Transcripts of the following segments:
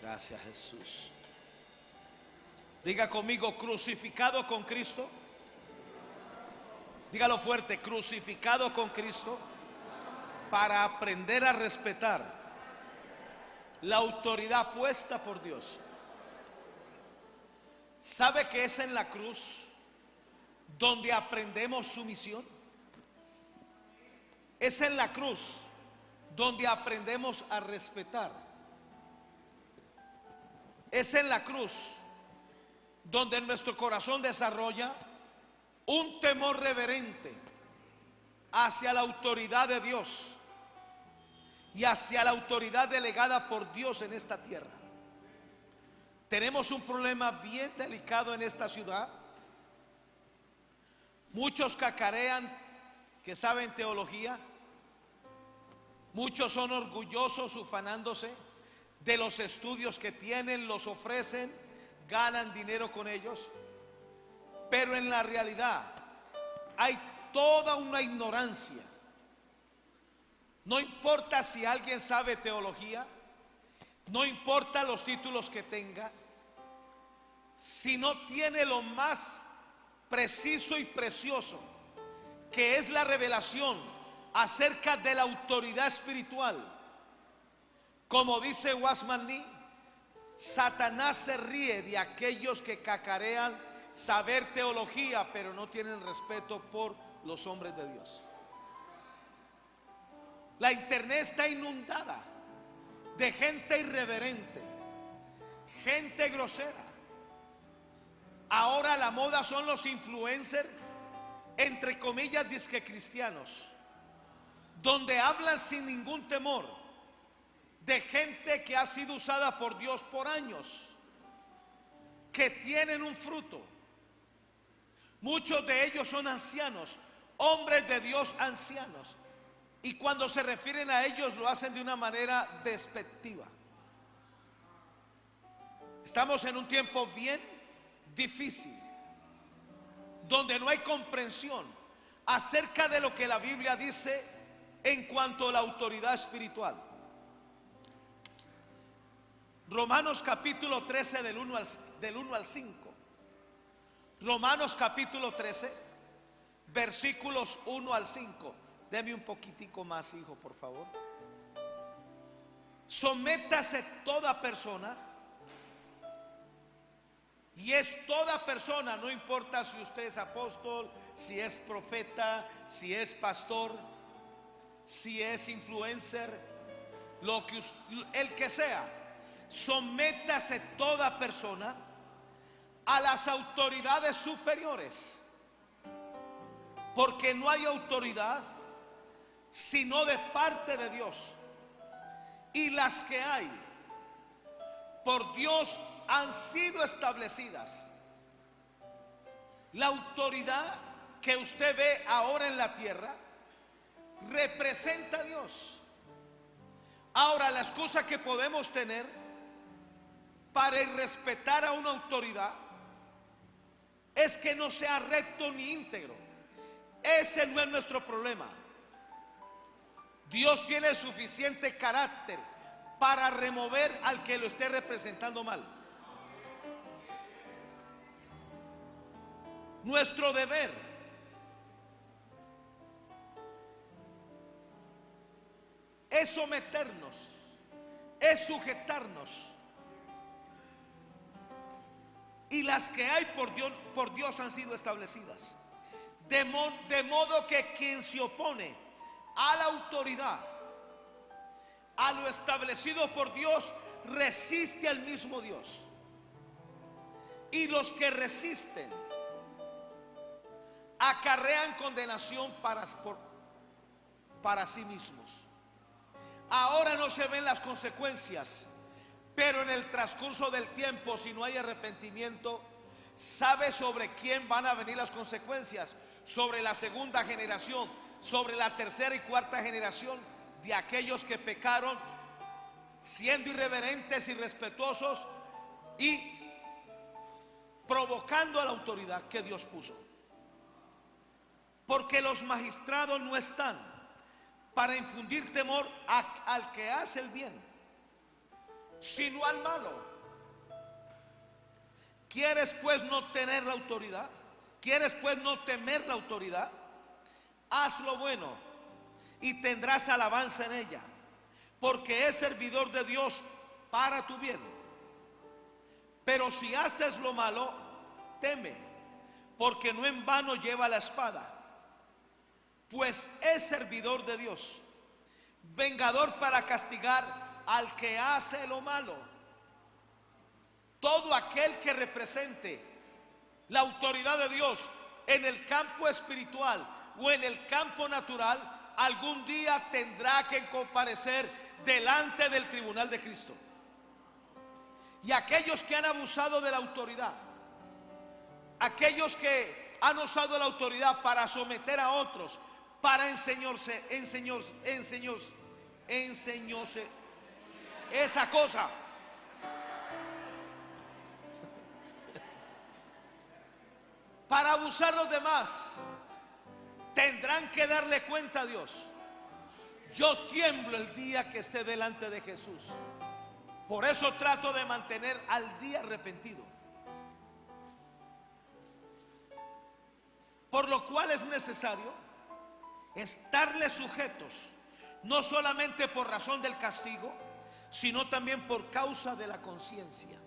Gracias, Jesús. Diga conmigo, crucificado con Cristo. Dígalo fuerte, crucificado con Cristo para aprender a respetar la autoridad puesta por Dios. ¿Sabe que es en la cruz donde aprendemos sumisión? Es en la cruz donde aprendemos a respetar. Es en la cruz donde nuestro corazón desarrolla un temor reverente hacia la autoridad de Dios y hacia la autoridad delegada por Dios en esta tierra. Tenemos un problema bien delicado en esta ciudad. Muchos cacarean que saben teología. Muchos son orgullosos, ufanándose de los estudios que tienen, los ofrecen, ganan dinero con ellos. Pero en la realidad hay toda una ignorancia. No importa si alguien sabe teología, no importa los títulos que tenga, si no tiene lo más preciso y precioso, que es la revelación acerca de la autoridad espiritual. Como dice Watchman Nee, Satanás se ríe de aquellos que cacarean saber teología, pero no tienen respeto por los hombres de Dios. La internet está inundada de gente irreverente, gente grosera. Ahora la moda son los influencers, entre comillas, disque cristianos, donde hablan sin ningún temor de gente que ha sido usada por Dios por años, que tienen un fruto. Muchos de ellos son ancianos, hombres de Dios ancianos, y cuando se refieren a ellos lo hacen de una manera despectiva. Estamos en un tiempo bien difícil, donde no hay comprensión acerca de lo que la Biblia dice en cuanto a la autoridad espiritual. Romanos capítulo 13 del 1 al 5. Romanos capítulo 13, versículos 1 al 5. Deme un poquitico más, hijo, por favor. Sométase toda persona, y es toda persona, no importa si usted es apóstol, si es profeta, si es pastor, si es influencer, el que sea. Sométase toda persona a las autoridades superiores, porque no hay autoridad sino de parte de Dios, y las que hay por Dios han sido establecidas. La autoridad que usted ve ahora en la tierra representa a Dios. Ahora, la excusa que podemos tener para irrespetar a una autoridad es que no sea recto ni íntegro. Ese no es nuestro problema. Dios tiene suficiente carácter para remover al que lo esté representando mal. Nuestro deber es someternos, es sujetarnos. Y las que hay por Dios han sido establecidas. De modo que quien se opone a la autoridad, a lo establecido por Dios, resiste al mismo Dios. Y los que resisten acarrean condenación para sí mismos. Ahora no se ven las consecuencias, pero en el transcurso del tiempo, si no hay arrepentimiento, ¿sabe sobre quién van a venir las consecuencias? Sobre la segunda generación, sobre la tercera y cuarta generación de aquellos que pecaron siendo irreverentes, irrespetuosos y provocando a la autoridad que Dios puso. Porque los magistrados no están para infundir temor al que hace el bien, sino al malo. ¿Quieres pues no tener la autoridad? ¿Quieres pues no temer la autoridad? Haz lo bueno y tendrás alabanza en ella, porque es servidor de Dios para tu bien. Pero si haces lo malo, teme, porque no en vano lleva la espada, pues es servidor de Dios, vengador para castigar al que hace lo malo. Todo aquel que represente la autoridad de Dios en el campo espiritual o en el campo natural, algún día tendrá que comparecer delante del tribunal de Cristo. Y aquellos que han abusado de la autoridad, aquellos que han usado la autoridad para someter a otros, para enseñarse esa cosa, para abusar a los demás, tendrán que darle cuenta a Dios. Yo tiemblo el día que esté delante de Jesús. Por eso trato de mantener al día arrepentido. Por lo cual es necesario estarle sujetos, no solamente por razón del castigo, sino también por causa de la conciencia.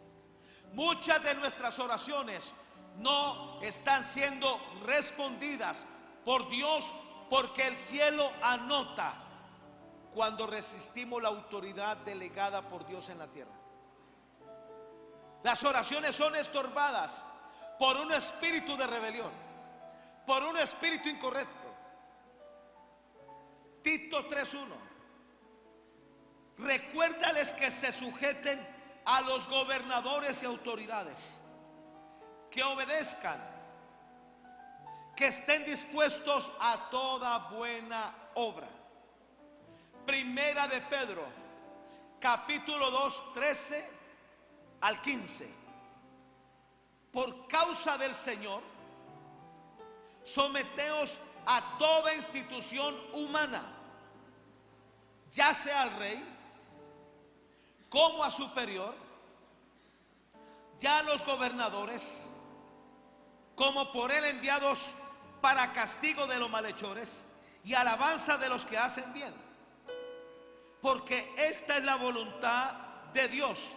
Muchas de nuestras oraciones no están siendo respondidas por Dios, porque el cielo anota cuando resistimos la autoridad delegada por Dios en la tierra. Las oraciones son estorbadas por un espíritu de rebelión, por un espíritu incorrecto. Tito 3:1. Recuérdales que se sujeten a los gobernadores y autoridades, que obedezcan, que estén dispuestos a toda buena obra. Primera de Pedro, capítulo 2, 13 al 15. Por causa del Señor, someteos a toda institución humana, ya sea al rey como a superior, ya a los gobernadores como por él enviados para castigo de los malhechores y alabanza de los que hacen bien, porque esta es la voluntad de Dios,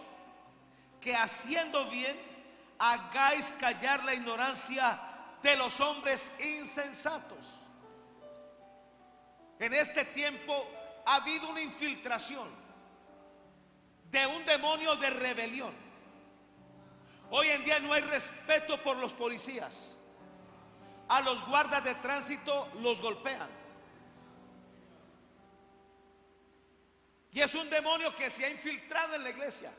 que haciendo bien hagáis callar la ignorancia de los hombres insensatos. En este tiempo ha habido una infiltración de un demonio de rebelión. Hoy en día no hay respeto por los policías. A los guardas de tránsito los golpean. Y es un demonio que se ha infiltrado en la iglesia.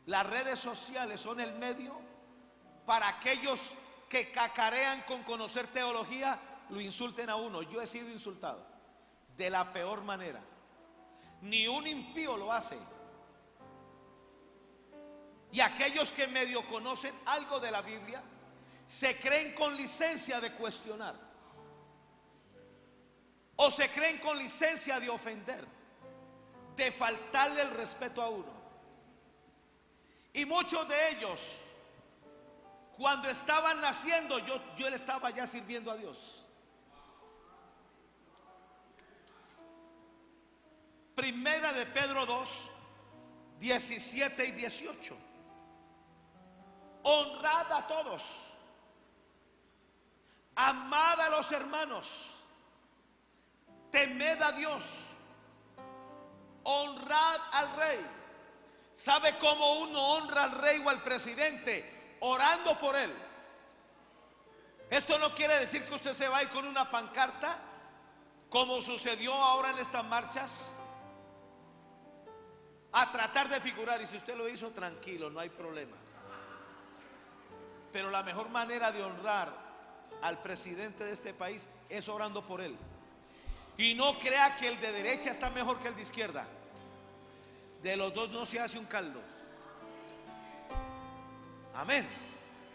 Las redes sociales son el medio para aquellos que cacarean con conocer teología, lo insulten a uno. Yo he sido insultado de la peor manera. Ni un impío lo hace. Y aquellos que medio conocen algo de la Biblia se creen con licencia de cuestionar, o se creen con licencia de ofender, de faltarle el respeto a uno. Y muchos de ellos, cuando estaban naciendo, yo le estaba ya sirviendo a Dios. Primera de Pedro 2, 17 y 18. Honrad a todos, amad a los hermanos, temed a Dios, honrad al rey. ¿Sabe cómo uno honra al rey o al presidente? Orando por él. Esto no quiere decir que usted se va a ir con una pancarta, como sucedió ahora en estas marchas, a tratar de figurar. Y si usted lo hizo, tranquilo, no hay problema. Pero la mejor manera de honrar al presidente de este país es orando por él. Y no crea que el de derecha está mejor que el de izquierda. De los dos no se hace un caldo. Amén.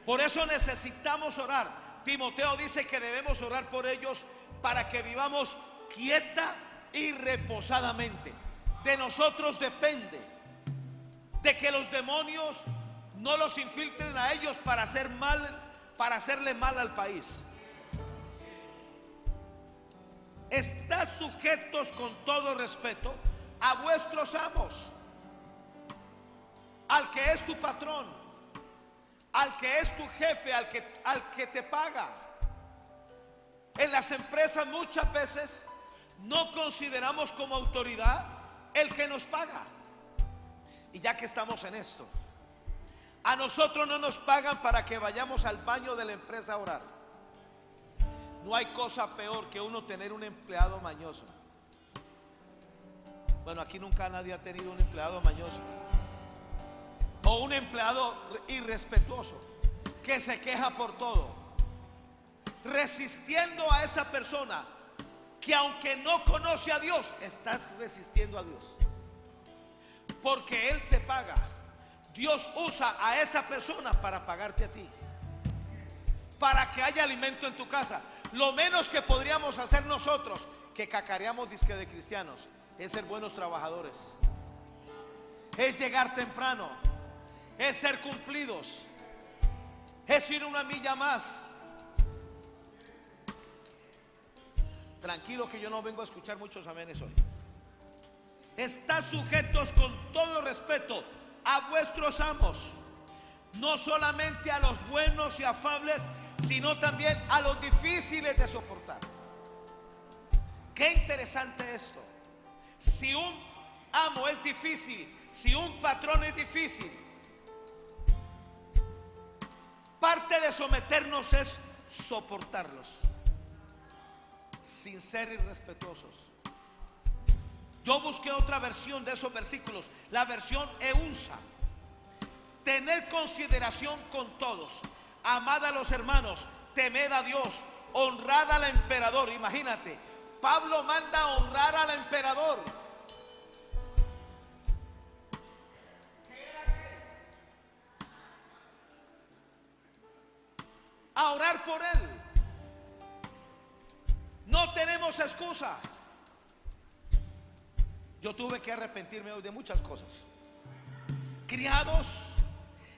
Por eso necesitamos orar. Timoteo dice que debemos orar por ellos para que vivamos quieta y reposadamente. De nosotros depende de que los demonios no los infiltren a ellos para hacerle mal al país. Estad sujetos con todo respeto a vuestros amos, al que es tu patrón, al que es tu jefe, al que te paga. En las empresas muchas veces no consideramos como autoridad el que nos paga. Y ya que estamos en esto, a nosotros no nos pagan para que vayamos al baño de la empresa a orar. No hay cosa peor que uno tener un empleado mañoso. Bueno, aquí nunca nadie ha tenido un empleado mañoso o un empleado irrespetuoso que se queja por todo, resistiendo a esa persona que, aunque no conoce a Dios, estás resistiendo a Dios, porque Él te paga. Dios usa a esa persona para pagarte a ti, para que haya alimento en tu casa. Lo menos que podríamos hacer nosotros, que cacareamos disque de cristianos, es ser buenos trabajadores, es llegar temprano, es ser cumplidos, es ir una milla más. Tranquilo que yo no vengo a escuchar muchos amenes hoy. Estad sujetos con todo respeto a vuestros amos, no solamente a los buenos y afables, sino también a los difíciles de soportar. Qué interesante esto. Si un amo es difícil, si un patrón es difícil, parte de someternos es soportarlos sin ser irrespetuosos. Yo busqué otra versión de esos versículos, la versión EUNSA. Tened consideración con todos, amad a los hermanos, temed a Dios, honrad al emperador. Imagínate, Pablo manda a honrar al emperador. A orar por él. No tenemos excusa. Yo tuve que arrepentirme hoy de muchas cosas. Criados,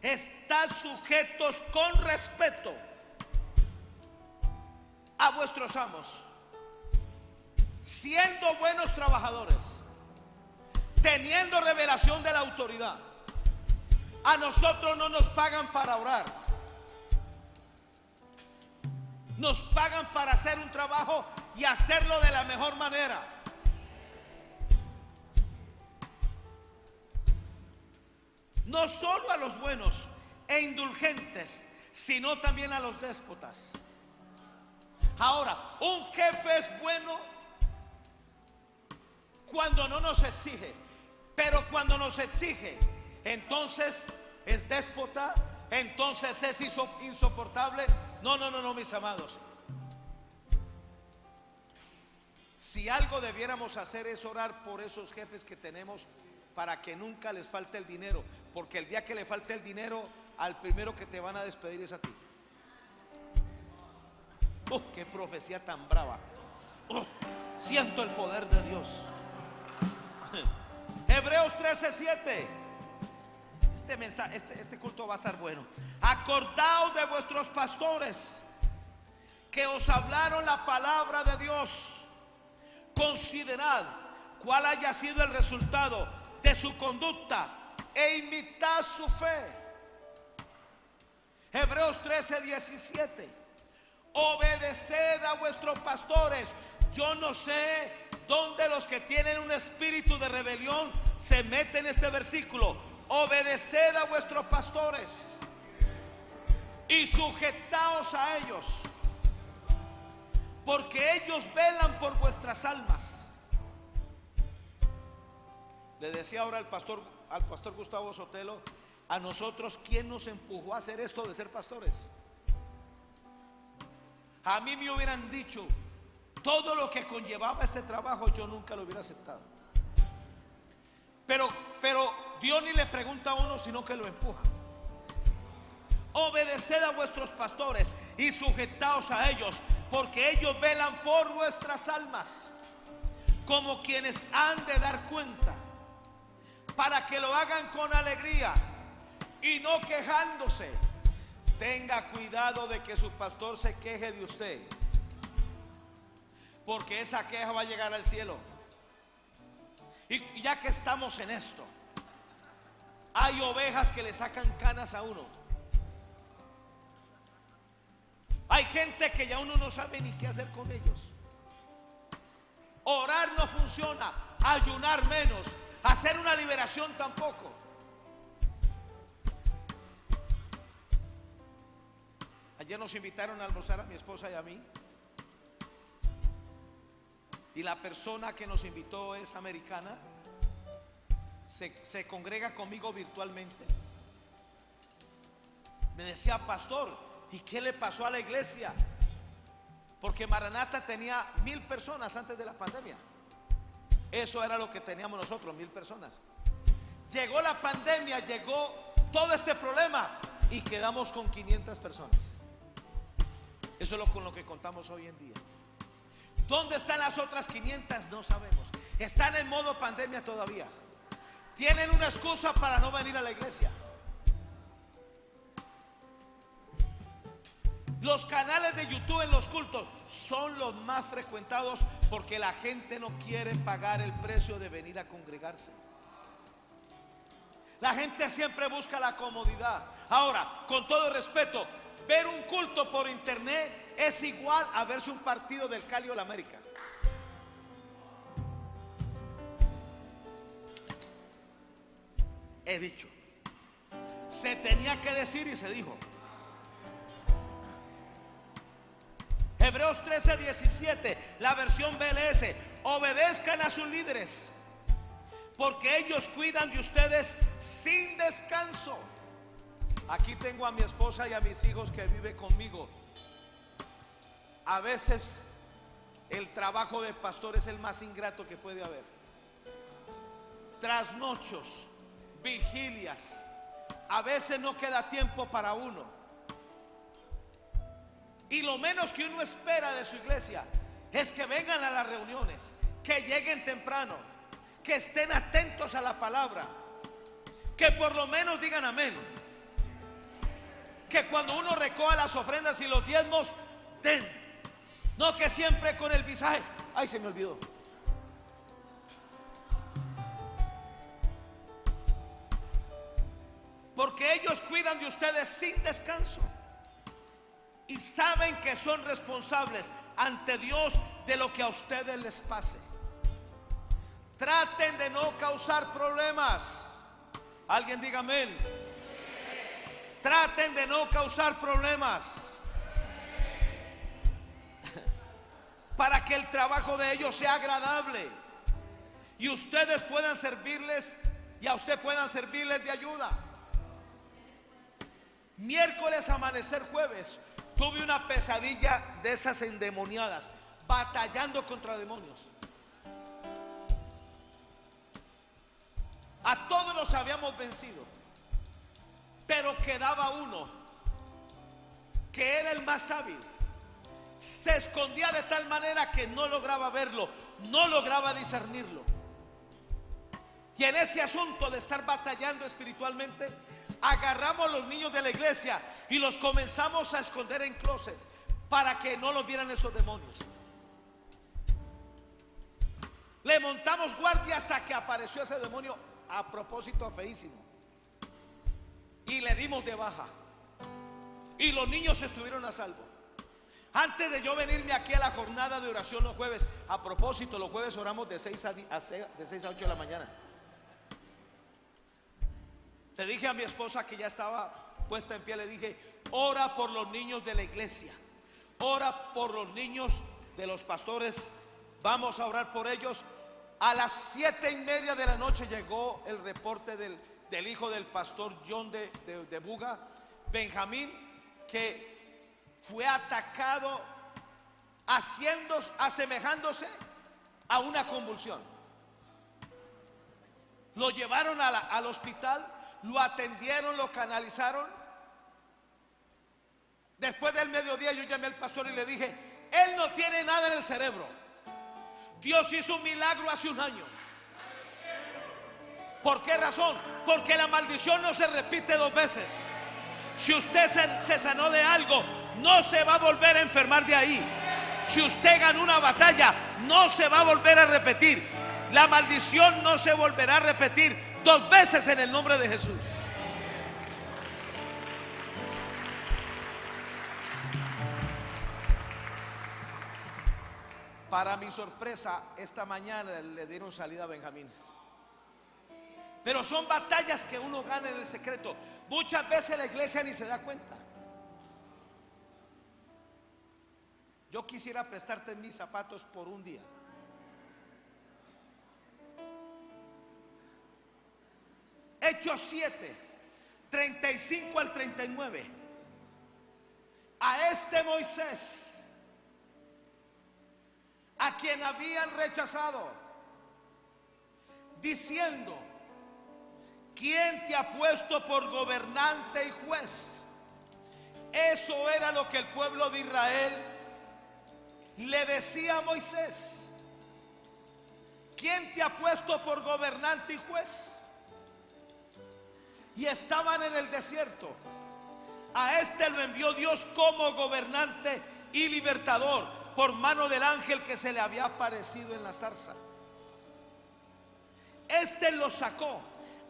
estad sujetos con respeto a vuestros amos, siendo buenos trabajadores, teniendo revelación de la autoridad. A nosotros no nos pagan para orar, nos pagan para hacer un trabajo y hacerlo de la mejor manera. No solo a los buenos e indulgentes, sino también a los déspotas. Ahora, un jefe es bueno cuando no nos exige, pero cuando nos exige, entonces es déspota, entonces es insoportable. No, mis amados. Si algo debiéramos hacer es orar por esos jefes que tenemos, para que nunca les falte el dinero, porque el día que le falte el dinero, al primero que te van a despedir es a ti. Qué profecía tan brava. Siento el poder de Dios. Hebreos 13:7. Este culto va a estar bueno. Acordaos de vuestros pastores que os hablaron la palabra de Dios. Considerad cuál haya sido el resultado de su conducta e imitad su fe. Hebreos 13:17. Obedeced a vuestros pastores. Yo no sé dónde los que tienen un espíritu de rebelión se meten en este versículo. Obedeced a vuestros pastores y sujetaos a ellos, porque ellos velan por vuestras almas. Le decía ahora al pastor Gustavo Sotelo, a nosotros, ¿quién nos empujó a hacer esto de ser pastores? A mí me hubieran dicho todo lo que conllevaba este trabajo, yo nunca lo hubiera aceptado. Pero Dios ni le pregunta a uno, sino que lo empuja. Obedeced a vuestros pastores y sujetaos a ellos, porque ellos velan por vuestras almas, como quienes han de dar cuenta. para que lo hagan con alegría y no quejándose. Tenga cuidado de que su pastor se queje de usted, porque esa queja va a llegar al cielo. Y ya que estamos en esto, hay ovejas que le sacan canas a uno. Hay gente que ya uno no sabe ni qué hacer con ellos. Orar no funciona, ayunar menos, hacer una liberación tampoco. Ayer nos invitaron a almorzar a mi esposa y a mí, y la persona que nos invitó es americana. Se congrega conmigo virtualmente. Me decía: pastor, ¿y qué le pasó a la iglesia? Porque Maranata tenía 1000 personas antes de la pandemia. Eso era lo que teníamos nosotros, 1000 personas. Llegó la pandemia, llegó todo este problema y quedamos con 500 personas. Eso es con lo que contamos hoy en día. ¿Dónde están las otras 500? No sabemos. Están en modo pandemia todavía. Tienen una excusa para no venir a la iglesia. Los canales de YouTube en los cultos son los más frecuentados porque la gente no quiere pagar el precio de venir a congregarse. La gente siempre busca la comodidad. Ahora, con todo respeto, ver un culto por internet es igual a verse un partido del Cali o la América. He dicho, se tenía que decir y se dijo. Hebreos 13:17, la versión BLS: obedezcan a sus líderes, porque ellos cuidan de ustedes sin descanso. Aquí tengo a mi esposa y a mis hijos que viven conmigo. A veces el trabajo de pastor es el más ingrato que puede haber. Trasnochos, vigilias, a veces no queda tiempo para uno. Y lo menos que uno espera de su iglesia es que vengan a las reuniones, que lleguen temprano, que estén atentos a la palabra, que por lo menos digan amén, que cuando uno recoja las ofrendas y los diezmos, den. No que siempre con el visaje: ay, se me olvidó. Porque ellos cuidan de ustedes sin descanso y saben que son responsables ante Dios de lo que a ustedes les pase. Traten de no causar problemas. Alguien diga amén. Traten de no causar problemas para que el trabajo de ellos sea agradable y ustedes puedan servirles, y a usted puedan servirles de ayuda. Miércoles, amanecer jueves, tuve una pesadilla de esas endemoniadas, batallando contra demonios. A todos los habíamos vencido, pero quedaba uno que era el más hábil. Se escondía de tal manera que no lograba verlo, no lograba discernirlo. Y en ese asunto de estar batallando espiritualmente, agarramos a los niños de la iglesia y los comenzamos a esconder en closets para que no los vieran esos demonios. Le montamos guardia hasta que apareció ese demonio, a propósito feísimo, y le dimos de baja y los niños estuvieron a salvo. Antes de yo venirme aquí a la jornada de oración los jueves, a propósito, los jueves oramos de 6 a 8 de la mañana. Le dije a mi esposa, que ya estaba puesta en pie, le dije: ora por los niños de la iglesia, ora por los niños de los pastores, vamos a orar por ellos. A las 7:30 de la noche llegó el reporte del hijo del pastor John de Buga, Benjamín, que fue atacado asemejándose a una convulsión. Lo llevaron al hospital, lo atendieron, lo canalizaron. Después del mediodía yo llamé al pastor y le dije: él no tiene nada en el cerebro. Dios hizo un milagro hace un año. ¿Por qué razón? Porque la maldición no se repite dos veces. Si usted se sanó de algo, no se va a volver a enfermar de ahí. Si usted ganó una batalla, no se va a volver a repetir. La maldición no se volverá a repetir dos veces en el nombre de Jesús. Para mi sorpresa, esta mañana le dieron salida a Benjamín. Pero son batallas que uno gana en el secreto. Muchas veces la iglesia ni se da cuenta. Yo quisiera prestarte mis zapatos por un día. Hechos 7, 35 al 39. A este Moisés, a quien habían rechazado, diciendo: ¿quién te ha puesto por gobernante y juez? Eso era lo que el pueblo de Israel le decía a Moisés. ¿Quién te ha puesto por gobernante y juez? Y estaban en el desierto. A este lo envió Dios como gobernante y libertador por mano del ángel que se le había aparecido en la zarza. Este lo sacó,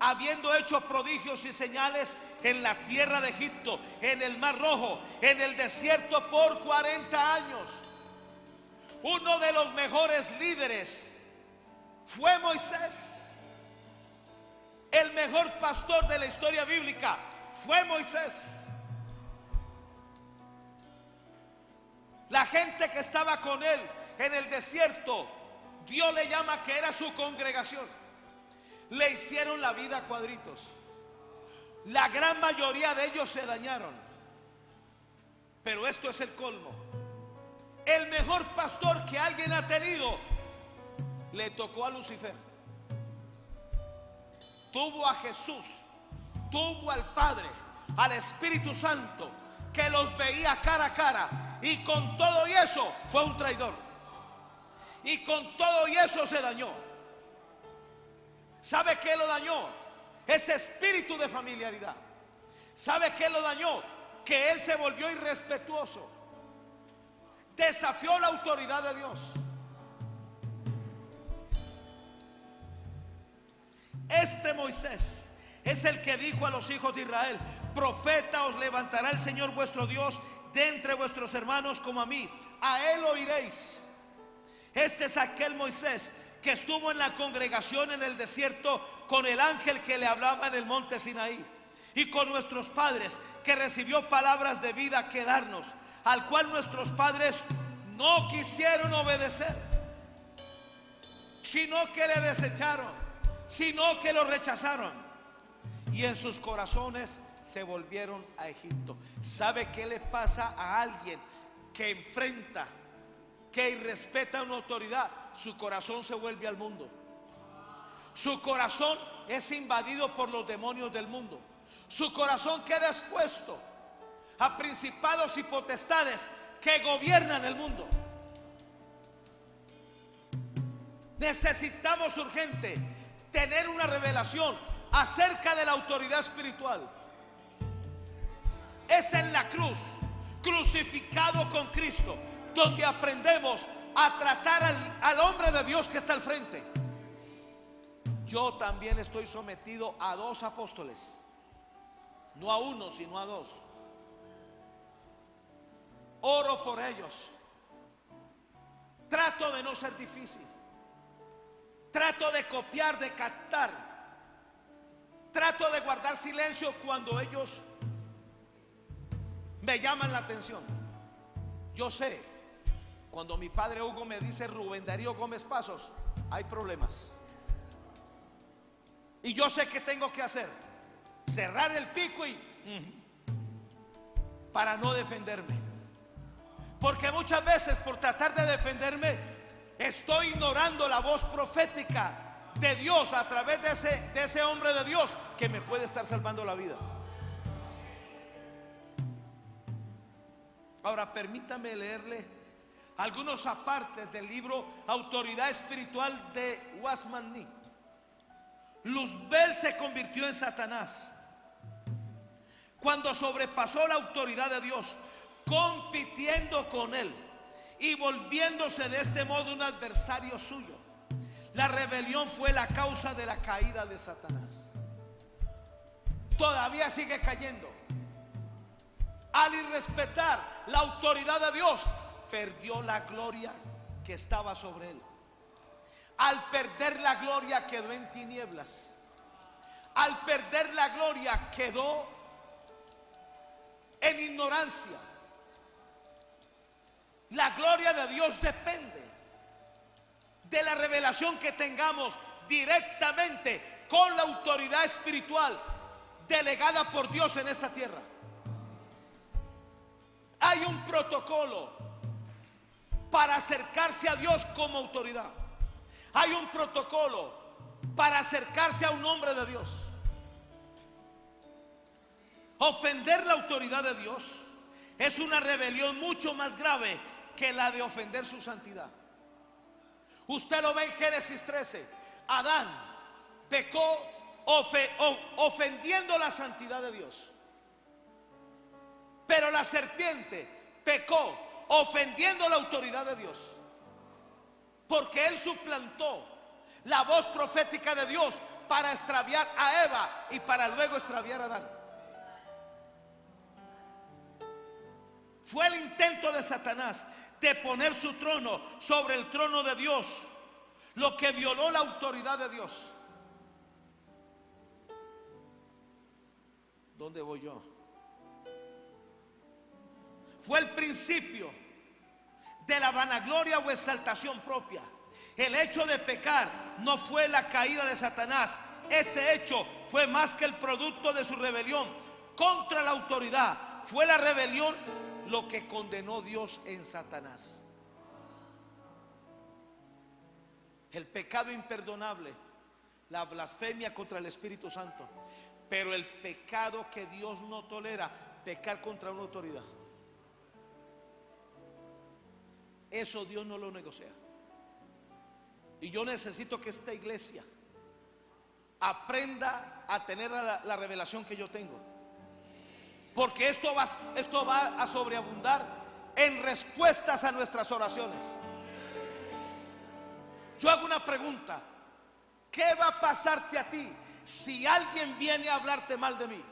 habiendo hecho prodigios y señales en la tierra de Egipto, en el Mar Rojo, en el desierto por 40 años. Uno de los mejores líderes fue Moisés. El mejor pastor de la historia bíblica fue Moisés. La gente que estaba con él en el desierto, Dios le llama que era su congregación. Le hicieron la vida a cuadritos. La gran mayoría de ellos se dañaron. Pero esto es el colmo. El mejor pastor que alguien ha tenido le tocó a Lucifer. Tuvo a Jesús, tuvo al Padre, al Espíritu Santo, que los veía cara a cara, y con todo y eso fue un traidor, y con todo y eso se dañó. ¿Sabe qué lo dañó? Ese espíritu de familiaridad. ¿Sabe qué lo dañó? Que él se volvió irrespetuoso, desafió la autoridad de Dios. Este Moisés es el que dijo a los hijos de Israel: profeta os levantará el Señor vuestro Dios de entre vuestros hermanos como a mí, a él oiréis. Este es aquel Moisés que estuvo en la congregación en el desierto con el ángel que le hablaba en el monte Sinaí, y con nuestros padres, que recibió palabras de vida que darnos, al cual nuestros padres no quisieron obedecer, sino que le desecharon, sino que lo rechazaron, y en sus corazones se volvieron a Egipto. ¿Sabe qué le pasa a alguien que enfrenta, que irrespeta una autoridad? Su corazón se vuelve al mundo. Su corazón es invadido por los demonios del mundo. Su corazón queda expuesto a principados y potestades que gobiernan el mundo. Necesitamos urgente tener una revelación acerca de la autoridad espiritual. Es en la cruz, crucificado con Cristo, donde aprendemos a tratar al hombre de Dios que está al frente. Yo también estoy sometido a 2 apóstoles, no a uno, sino a 2. Oro por ellos. Trato de no ser difícil. Trato de copiar, de captar. Trato de guardar silencio cuando ellos me llaman la atención. Yo sé, cuando mi padre Hugo me dice Rubén Darío Gómez Pasos, hay problemas. Y yo sé qué tengo que hacer: cerrar el pico y para no defenderme. Porque muchas veces, por tratar de defenderme, estoy ignorando la voz profética de Dios a través de ese hombre de Dios que me puede estar salvando la vida. Ahora permítame leerle algunos apartes del libro Autoridad Espiritual de Wasman Nee. Luzbel se convirtió en Satanás cuando sobrepasó la autoridad de Dios, compitiendo con él y volviéndose de este modo un adversario suyo. La rebelión fue la causa de la caída de Satanás. Todavía sigue cayendo. Al irrespetar la autoridad de Dios, perdió la gloria que estaba sobre él. Al perder la gloria, quedó en tinieblas. Al perder la gloria, quedó en ignorancia. La gloria de Dios depende de la revelación que tengamos directamente con la autoridad espiritual delegada por Dios en esta tierra. Hay un protocolo para acercarse a Dios como autoridad. Hay un protocolo para acercarse a un hombre de Dios. Ofender la autoridad de Dios es una rebelión mucho más grave que la de ofender su santidad. Usted lo ve en Génesis 13. Adán pecó ofendiendo la santidad de Dios. Pero la serpiente pecó ofendiendo la autoridad de Dios, porque él suplantó la voz profética de Dios para extraviar a Eva y para luego extraviar a Adán. Fue el intento de Satanás de poner su trono sobre el trono de Dios, lo que violó la autoridad de Dios. ¿Dónde voy yo? Fue el principio de la vanagloria o exaltación propia. El hecho de pecar no fue la caída de Satanás. Ese hecho fue más que el producto de su rebelión contra la autoridad. Fue la rebelión lo que condenó Dios en Satanás. El pecado imperdonable, la blasfemia contra el Espíritu Santo. Pero el pecado que Dios no tolera, pecar contra una autoridad, eso Dios no lo negocia. Y yo necesito que esta iglesia aprenda a tener la revelación que yo tengo, porque esto va a sobreabundar en respuestas a nuestras oraciones. Yo hago una pregunta: ¿qué va a pasarte a ti si alguien viene a hablarte mal de mí?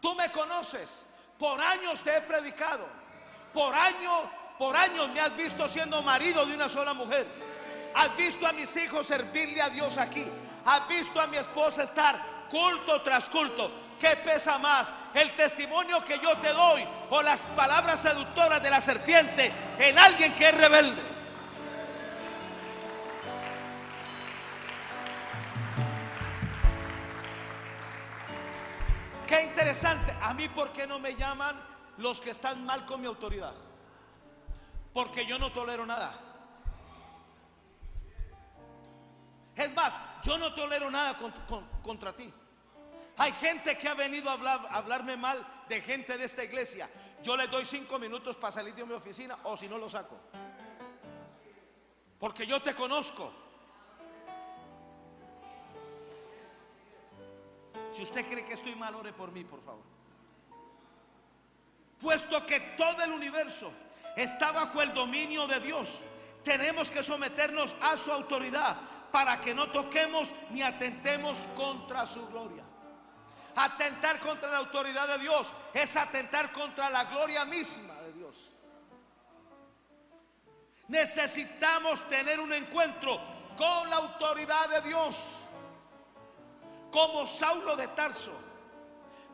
Tú me conoces, por años te he predicado, por años me has visto siendo marido de una sola mujer. Has visto a mis hijos servirle a Dios aquí. Has visto a mi esposa estar culto tras culto. ¿Qué pesa más? ¿El testimonio que yo te doy o las palabras seductoras de la serpiente en alguien que es rebelde? Qué interesante. A mí, ¿por qué no me llaman los que están mal con mi autoridad? Porque yo no tolero nada. Es más, yo no tolero nada contra ti. Hay gente que ha venido a hablarme mal de gente de esta iglesia. Yo les doy 5 minutos para salir de mi oficina, o si no lo saco, porque yo te conozco. Si usted cree que estoy mal, ore por mí, por favor. Puesto que todo el universo está bajo el dominio de Dios, tenemos que someternos a su autoridad para que no toquemos ni atentemos contra su gloria. Atentar contra la autoridad de Dios es atentar contra la gloria misma de Dios. Necesitamos tener un encuentro con la autoridad de Dios, como Saulo de Tarso,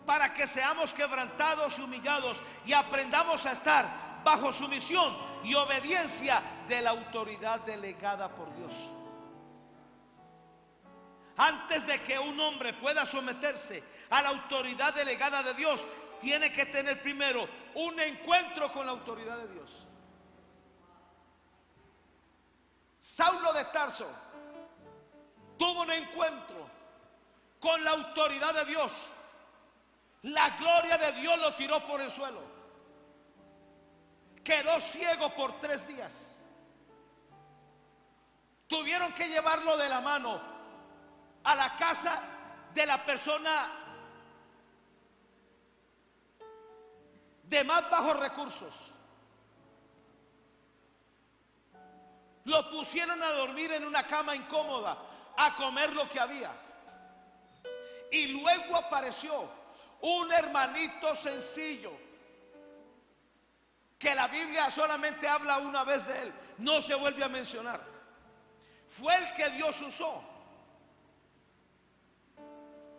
para que seamos quebrantados y humillados y aprendamos a estar bajo sumisión y obediencia de la autoridad delegada por Dios. Antes de que un hombre pueda someterse a la autoridad delegada de Dios, tiene que tener primero un encuentro con la autoridad de Dios. Saulo de Tarso tuvo un encuentro con la autoridad de Dios. La gloria de Dios lo tiró por el suelo. Quedó ciego por 3 días. Tuvieron que llevarlo de la mano a la casa de la persona de más bajos recursos. Lo pusieron a dormir en una cama incómoda, a comer lo que había. Y luego apareció un hermanito sencillo, que la Biblia solamente habla una vez de él, no se vuelve a mencionar. Fue el que Dios usó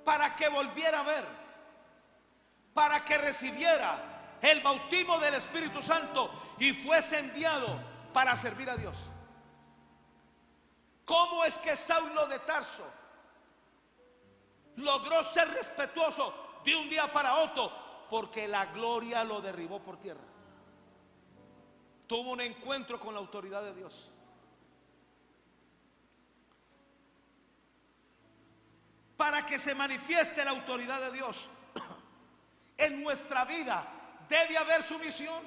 para que volviera a ver, para que recibiera el bautismo del Espíritu Santo y fuese enviado para servir a Dios. ¿Cómo es que Saulo de Tarso logró ser respetuoso de un día para otro? Porque la gloria lo derribó por tierra. Tuvo un encuentro con la autoridad de Dios. Para que se manifieste la autoridad de Dios en nuestra vida, debe haber sumisión.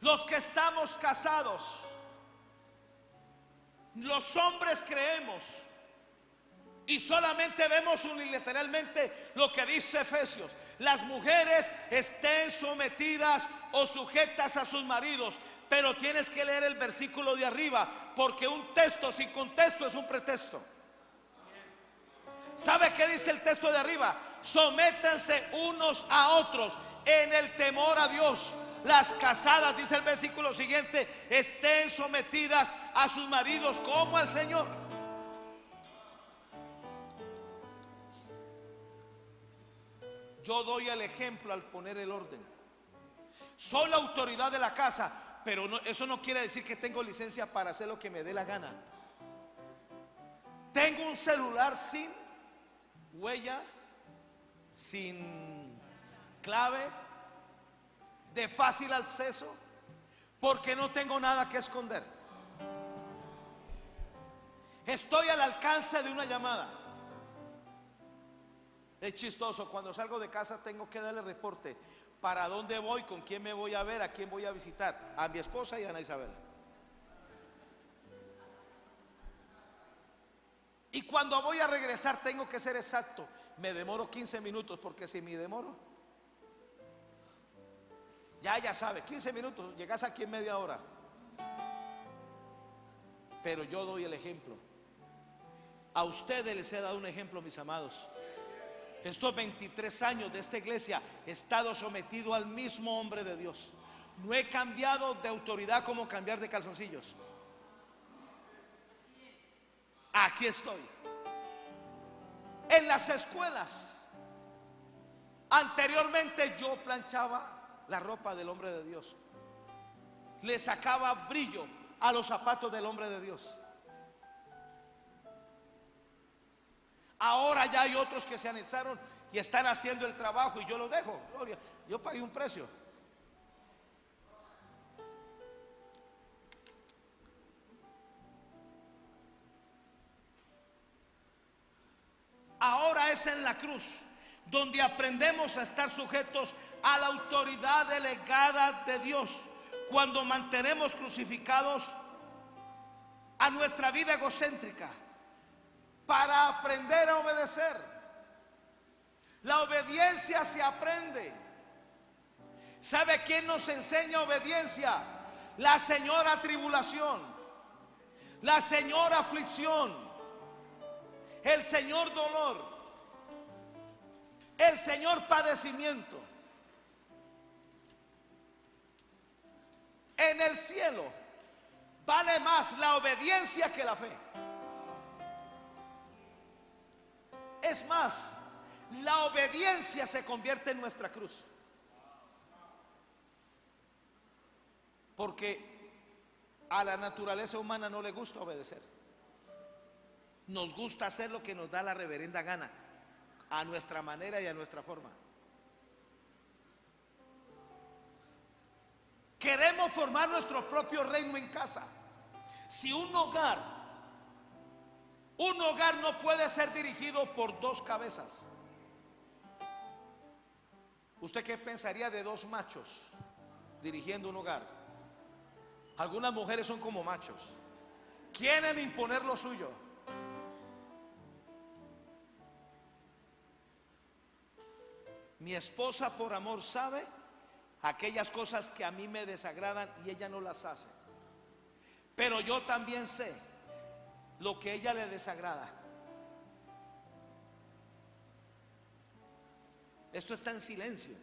Los que estamos casados, los hombres creemos y solamente vemos unilateralmente lo que dice Efesios. Las mujeres estén sometidas o sujetas a sus maridos, pero tienes que leer el versículo de arriba, porque un texto sin contexto es un pretexto. ¿Sabe qué dice el texto de arriba? Sométanse unos a otros en el temor a Dios. Las casadas, dice el versículo siguiente, estén sometidas a sus maridos como al Señor. Yo doy el ejemplo al poner el orden. Soy la autoridad de la casa, pero eso no quiere decir que tengo licencia para hacer lo que me dé la gana. Tengo un celular sin huella, sin clave, de fácil acceso, porque no tengo nada que esconder. Estoy al alcance de una llamada. Es chistoso, cuando salgo de casa tengo que darle reporte para dónde voy, con quién me voy a ver, a quién voy a visitar, a mi esposa y a Ana Isabel. Y cuando voy a regresar tengo que ser exacto. Me demoro 15 minutos, porque si me demoro, ya sabe, 15 minutos, llegas aquí en media hora. Pero yo doy el ejemplo. A ustedes les he dado un ejemplo, mis amados. Estos 23 años de esta iglesia he estado sometido al mismo hombre de Dios. No he cambiado de autoridad como cambiar de calzoncillos. Aquí estoy. En las escuelas, anteriormente yo planchaba la ropa del hombre de Dios, le sacaba brillo a los zapatos del hombre de Dios. Ahora ya hay otros que se anexaron y están haciendo el trabajo y yo lo dejo. Gloria, yo pagué un precio. Ahora es en la cruz donde aprendemos a estar sujetos a la autoridad delegada de Dios, cuando mantenemos crucificados a nuestra vida egocéntrica para aprender a obedecer. La obediencia se aprende. ¿Sabe quién nos enseña obediencia? La señora tribulación, la señora aflicción, el Señor dolor, el Señor padecimiento. En el cielo vale más la obediencia que la fe. Es más, la obediencia se convierte en nuestra cruz, porque a la naturaleza humana no le gusta obedecer. Nos gusta hacer lo que nos da la reverenda gana, a nuestra manera y a nuestra forma. Queremos formar nuestro propio reino en casa. Si un hogar no puede ser dirigido por dos cabezas, ¿usted qué pensaría de dos machos dirigiendo un hogar? Algunas mujeres son como machos, quieren imponer lo suyo. Mi esposa por amor sabe aquellas cosas que a mí me desagradan y ella no las hace. Pero yo también sé lo que a ella le desagrada. Esto está en silencio.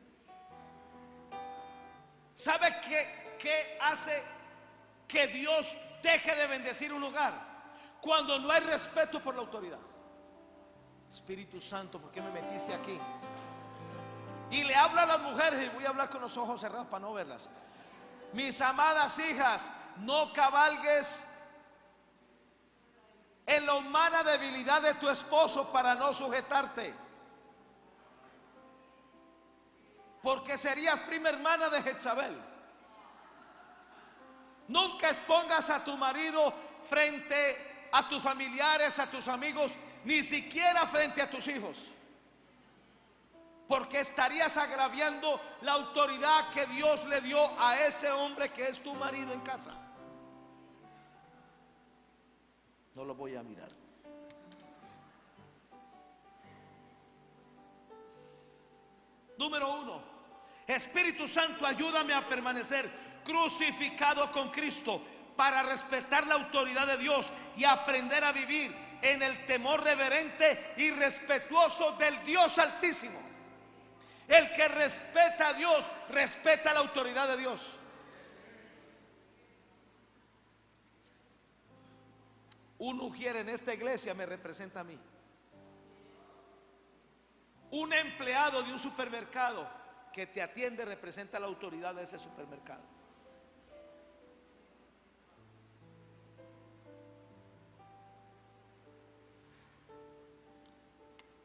¿Sabe qué hace que Dios deje de bendecir un hogar? Cuando no hay respeto por la autoridad. Espíritu Santo, ¿por qué me metiste aquí? Y le habla a las mujeres, y voy a hablar con los ojos cerrados para no verlas. Mis amadas hijas, no cabalgues en la humana debilidad de tu esposo para no sujetarte, porque serías prima hermana de Jezabel. Nunca expongas a tu marido frente a tus familiares, a tus amigos, ni siquiera frente a tus hijos, porque estarías agraviando la autoridad que Dios le dio a ese hombre que es tu marido en casa. No lo voy a mirar. Número 1, Espíritu Santo, ayúdame a permanecer crucificado con Cristo para respetar la autoridad de Dios y aprender a vivir en el temor reverente y respetuoso del Dios Altísimo. El que respeta a Dios, respeta la autoridad de Dios. Un ujier en esta iglesia me representa a mí. Un empleado de un supermercado que te atiende representa la autoridad de ese supermercado.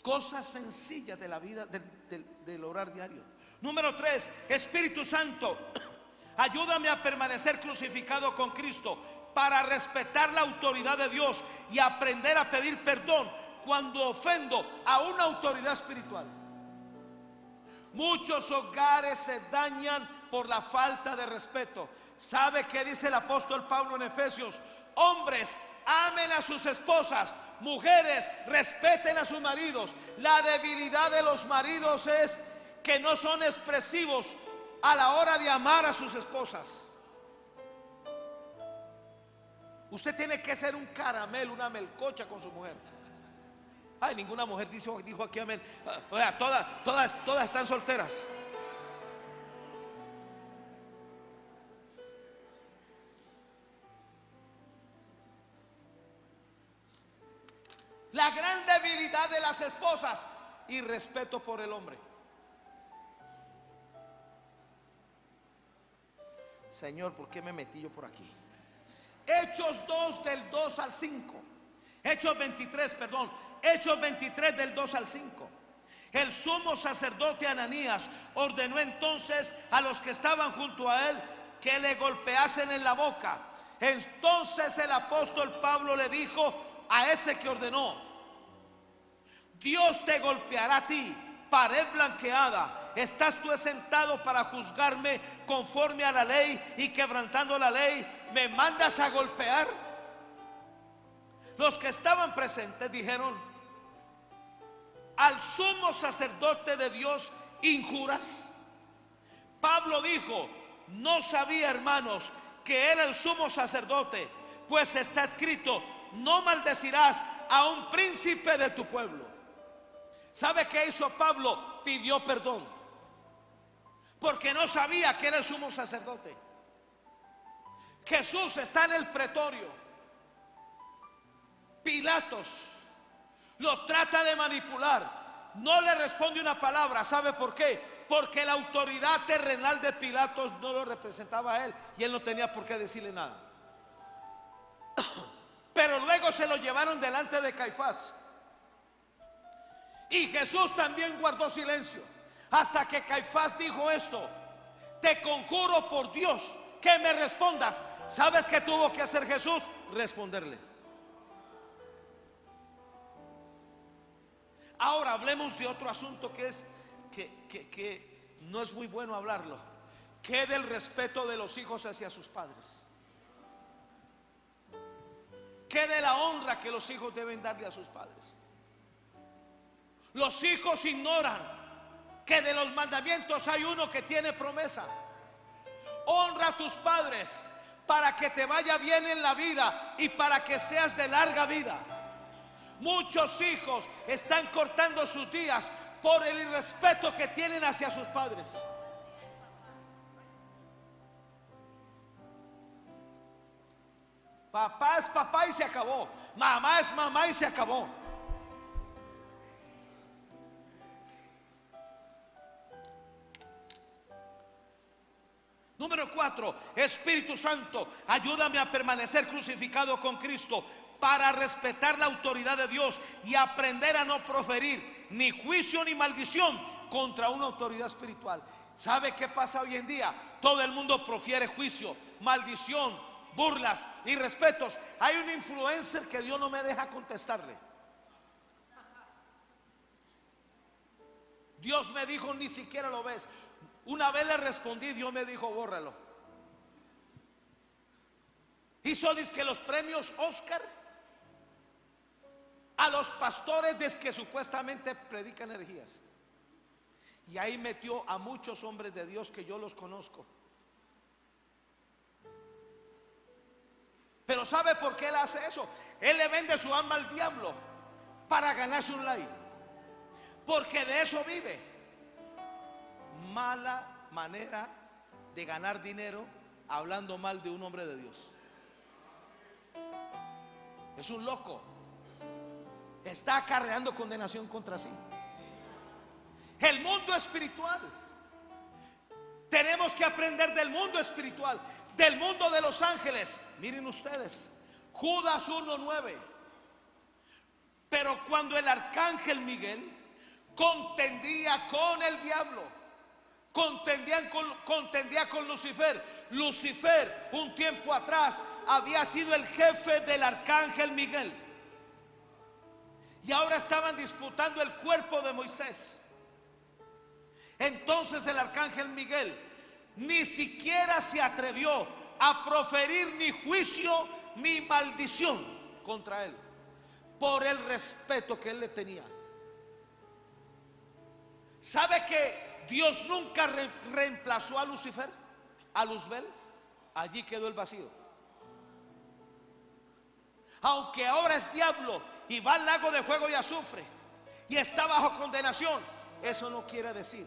Cosas sencillas de la vida del orar diario. Número 3, Espíritu Santo, ayúdame a permanecer crucificado con Cristo para respetar la autoridad de Dios y aprender a pedir perdón cuando ofendo a una autoridad espiritual. Muchos hogares se dañan por la falta de respeto. ¿Sabe qué dice el apóstol Pablo en Efesios? Hombres, amen a sus esposas. Mujeres, respeten a sus maridos. La debilidad de los maridos es que no son expresivos a la hora de amar a sus esposas. Usted tiene que ser un caramelo, una melcocha con su mujer. Ay, ninguna mujer dijo aquí amén. O sea, todas están solteras. La gran debilidad de las esposas, irrespeto por el hombre. Señor, ¿por qué me metí yo por aquí? Hechos 2 del 2 al 5. Hechos 23 del 2 al 5. El sumo sacerdote Ananías ordenó entonces a los que estaban junto a él que le golpeasen en la boca. Entonces el apóstol Pablo le dijo a ese que ordenó: Dios te golpeará a ti, pared blanqueada. ¿Estás tú sentado para juzgarme conforme a la ley y quebrantando la ley me mandas a golpear? Los que estaban presentes dijeron: ¿al sumo sacerdote de Dios injuras? Pablo dijo: no sabía, hermanos, que era el sumo sacerdote, pues está escrito: no maldecirás a un príncipe de tu pueblo. ¿Sabe qué hizo Pablo? Pidió perdón, porque no sabía que era el sumo sacerdote. Jesús está en el pretorio. Pilatos lo trata de manipular, no le responde una palabra. ¿Sabe por qué? Porque la autoridad terrenal de Pilatos no lo representaba a él y él no tenía por qué decirle nada. Pero luego se lo llevaron delante de Caifás y Jesús también guardó silencio hasta que Caifás dijo esto: te conjuro por Dios que me respondas. ¿Sabes qué tuvo que hacer Jesús? Responderle. Ahora hablemos de otro asunto que es que no es muy bueno hablarlo, que del respeto de los hijos hacia sus padres, que de la honra que los hijos deben darle a sus padres. Los hijos ignoran que de los mandamientos hay uno que tiene promesa. Honra a tus padres para que te vaya bien en la vida y para que seas de larga vida. Muchos hijos están cortando sus días por el irrespeto que tienen hacia sus padres. Papá es papá y se acabó. Mamá es mamá y se acabó. Número 4, Espíritu Santo, ayúdame a permanecer crucificado con Cristo para respetar la autoridad de Dios y aprender a no proferir ni juicio ni maldición contra una autoridad espiritual. ¿Sabe qué pasa hoy en día? Todo el mundo profiere juicio, maldición, burlas, irrespetos. Hay un influencer que Dios no me deja contestarle. Dios me dijo, ni siquiera lo ves. Una vez le respondí, Dios me dijo, bórralo. Hizo dizque los premios Oscar a los pastores de que supuestamente predican herejías. Y ahí metió a muchos hombres de Dios que yo los conozco. Pero ¿sabe por qué él hace eso? Él le vende su alma al diablo para ganarse un like, porque de eso vive. Mala manera de ganar dinero hablando mal de un hombre de Dios. Es un loco. Está acarreando condenación contra sí. El mundo espiritual. Tenemos que aprender del mundo espiritual, del mundo de los ángeles. Miren ustedes, Judas 1:9. Pero cuando el arcángel Miguel contendía con el diablo, contendía con Lucifer. Lucifer un tiempo atrás había sido el jefe del arcángel Miguel, y ahora estaban disputando el cuerpo de Moisés. Entonces el arcángel Miguel ni siquiera se atrevió a proferir ni juicio ni maldición contra él, por el respeto que él le tenía. ¿Sabe que Dios nunca reemplazó a Lucifer, a Luzbel? Allí quedó el vacío. Aunque ahora es diablo y va al lago de fuego y azufre y está bajo condenación, eso no quiere decir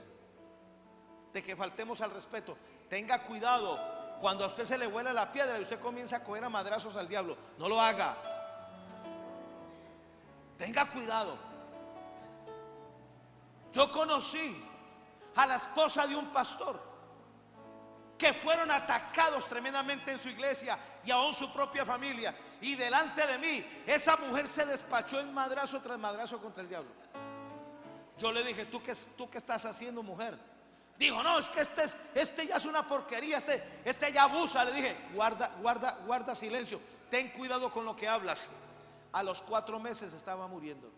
de que faltemos al respeto. Tenga cuidado cuando a usted se le vuela la piedra y usted comienza a coger a madrazos al diablo. No lo haga. Tenga cuidado. Yo conocí a la esposa de un pastor que fueron atacados tremendamente en su iglesia y aún su propia familia, y delante de mí esa mujer se despachó en madrazo tras madrazo contra el diablo. Yo le dije, ¿tú qué estás haciendo, mujer? Dijo, no, es que este ya es una porquería, este ya abusa. Le dije, guarda silencio, ten cuidado con lo que hablas. A los 4 meses estaba muriendo.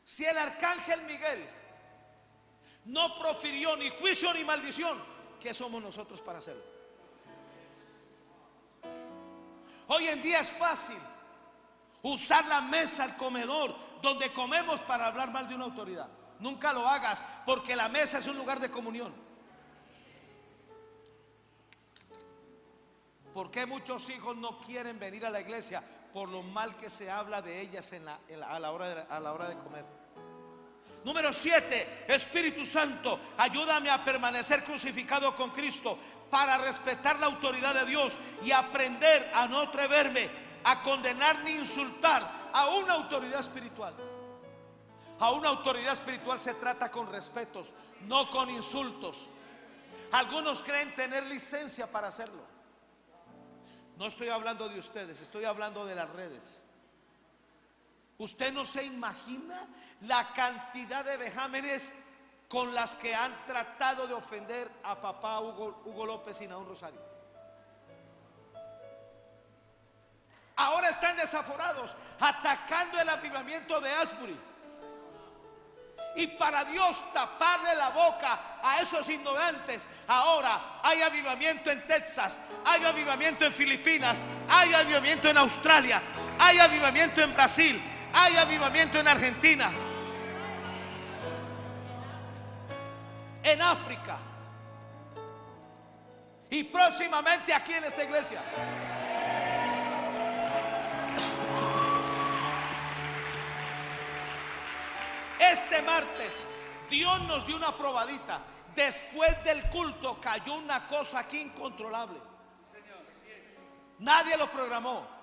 Si el arcángel Miguel no profirió ni juicio ni maldición, ¿qué somos nosotros para hacerlo? Hoy en día es fácil usar la mesa, el comedor, donde comemos, para hablar mal de una autoridad. Nunca lo hagas, porque la mesa es un lugar de comunión. ¿Por qué muchos hijos no quieren venir a la iglesia? Por lo mal que se habla de ellas a la hora de comer. Número 7, Espíritu Santo, ayúdame a permanecer crucificado con Cristo para respetar la autoridad de Dios y aprender a no atreverme a condenar ni insultar a una autoridad espiritual. A una autoridad espiritual se trata con respetos, no con insultos. Algunos creen tener licencia para hacerlo. No estoy hablando de ustedes, estoy hablando de las redes. Usted no se imagina la cantidad de vejámenes con las que han tratado de ofender a papá Hugo López y Naún Rosario. Ahora están desaforados atacando el avivamiento de Asbury. Y para Dios taparle la boca a esos ignorantes, ahora hay avivamiento en Texas, hay avivamiento en Filipinas, hay avivamiento en Australia, hay avivamiento en Brasil, Hay avivamiento en Argentina, en África y próximamente aquí en esta iglesia. Este martes Dios nos dio una probadita. Después del culto cayó una cosa aquí incontrolable. Nadie lo programó.